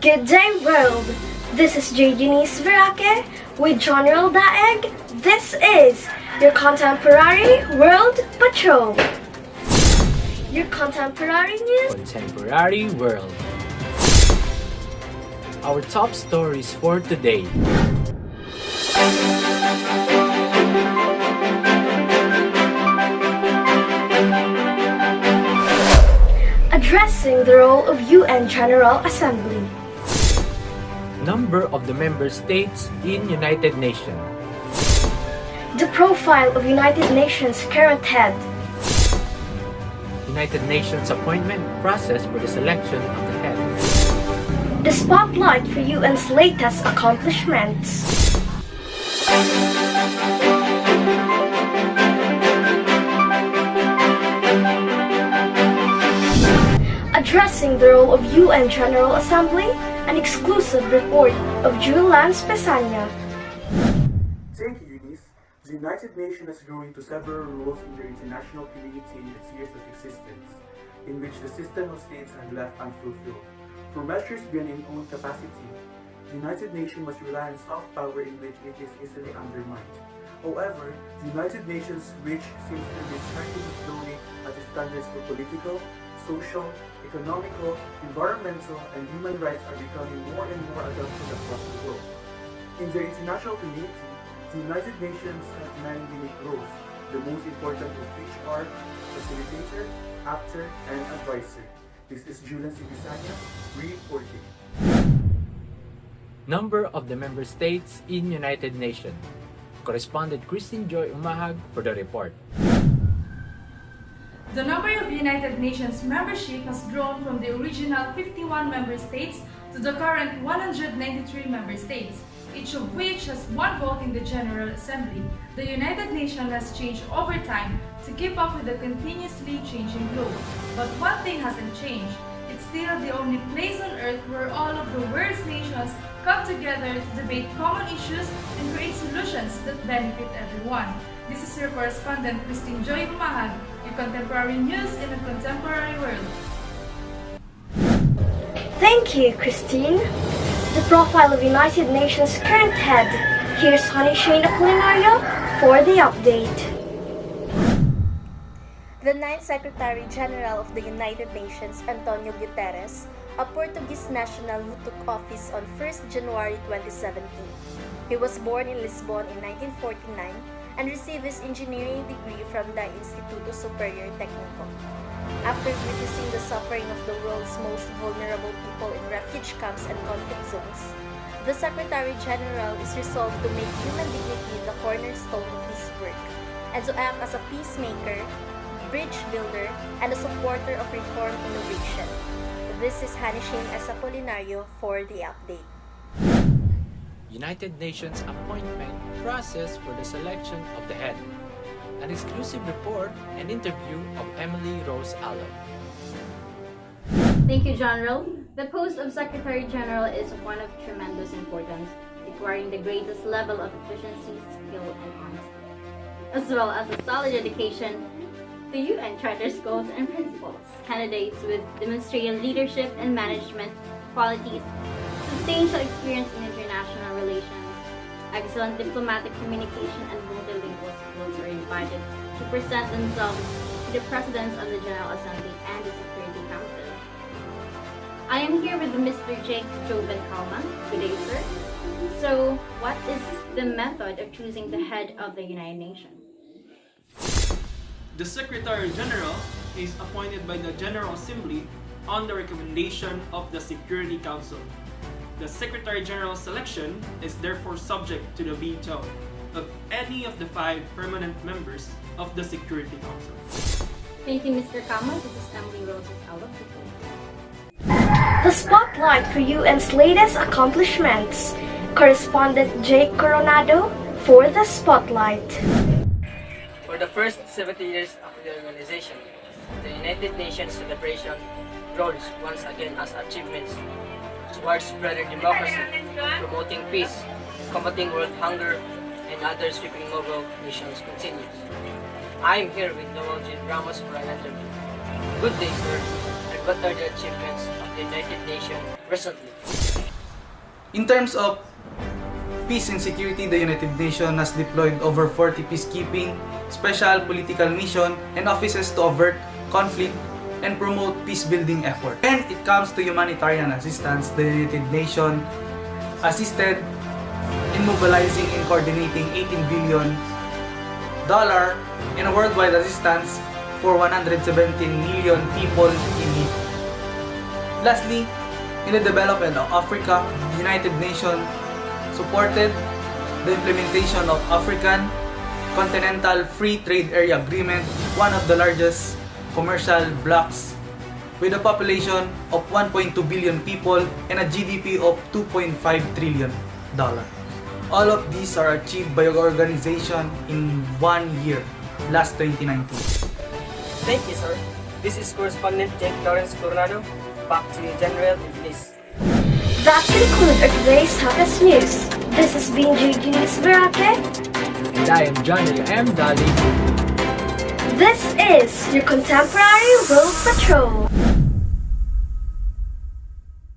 Good day, world! This is GE3 with General Daeg. This is your Contemporary World Patrol. Your contemporary news. Contemporary world. Our top stories for today. Addressing the role of UN General Assembly. Number of the member states in United Nations. The profile of United Nations current head. United Nations appointment process for the selection of the head. The spotlight for UN's latest accomplishments. Addressing the role of UN General Assembly, an exclusive report of Julian Spesania. Thank you, Eunice. The United Nations has grown into several roles in the international community in its years of existence, in which the system of states had left unfulfilled. For measures beyond its own capacity, the United Nations must rely on soft power in which it is easily undermined. However, the United Nations, which seems to be strengthening slowly as its standards for political, social, economical, environmental, and human rights are becoming more and more adopted across the world. In the international community, the United Nations has many unique roles, the most important of which are facilitator, actor, and advisor. This is Julian Sibisanya reporting. Number of the member states in United Nations. Correspondent Christine Joy Umahag for the report. The number of United Nations membership has grown from the original 51 member states to the current 193 member states, each of which has one vote in the General Assembly. The United Nations has changed over time to keep up with the continuously changing globe. But one thing hasn't changed. It's still the only place on earth where all of the world's nations come together to debate common issues and create solutions that benefit everyone. This is your correspondent Christine Joy Umahag, your contemporary news in a contemporary world. Thank you, Christine. The profile of United Nations current head. Here's Honey Shane Apolinario for the update. The ninth Secretary General of the United Nations, Antonio Guterres, a Portuguese national who took office on 1st January 2017. He was born in Lisbon in 1949 and received his engineering degree from the Instituto Superior Técnico. After witnessing the suffering of the world's most vulnerable people in refuge camps and conflict zones, the Secretary General is resolved to make human dignity the cornerstone of his work and to act as a peacemaker, bridge builder, and a supporter of reform innovation. This is Hanishane S. Apolinario for the update. United Nations appointment process for the selection of the head. An exclusive report and interview of Emily Rose Allen. Thank you, General. The post of Secretary General is one of tremendous importance, requiring the greatest level of efficiency, skill, and honesty, as well as a solid dedication to UN Charter's goals and principles. Candidates with demonstrated leadership and management qualities, substantial experience in international relations, excellent diplomatic communication, and multilingual skills are invited to present themselves to the Presidents of the General Assembly and the Security Council. I am here with Mr. Jake Joven Kalman. Good day, sir. So, what is the method of choosing the head of the United Nations? The Secretary General is appointed by the General Assembly on the recommendation of the Security Council. The Secretary General's selection is therefore subject to the veto of any of the 5 permanent members of the Security Council. Thank you, Mr. Kalman. This is Emily Rose Allen. The spotlight for UN's latest accomplishments. Correspondent Jake Coronado for the spotlight. For the first 70 years of the organization, the United Nations celebration rolls once again as achievements towards spreading democracy, promoting peace, combating world hunger, and other sweeping global missions continues. I am here with Noel Jean Ramos for an interview. Good day, sir, and what are the achievements of the United Nations recently? In terms of peace and security, the United Nations has deployed over 40 peacekeeping, special political mission, and offices to avert conflict and promote peace-building effort. When it comes to humanitarian assistance, the United Nations assisted in mobilizing and coordinating $18 billion in a worldwide assistance for 117 million people in need. Lastly, in the development of Africa, the United Nations supported the implementation of African Continental Free Trade Area Agreement, one of the largest commercial blocs with a population of 1.2 billion people and a GDP of $2.5 trillion. All of these are achieved by our organization in 1 year, last 2019. Thank you, sir. This is correspondent Jake Lawrence Coronado. Back to you, General, please. That concludes our today's hottest news. This has been GE News Verake. And I am Johnny M. Dolly. This is your Contemporary World Patrol.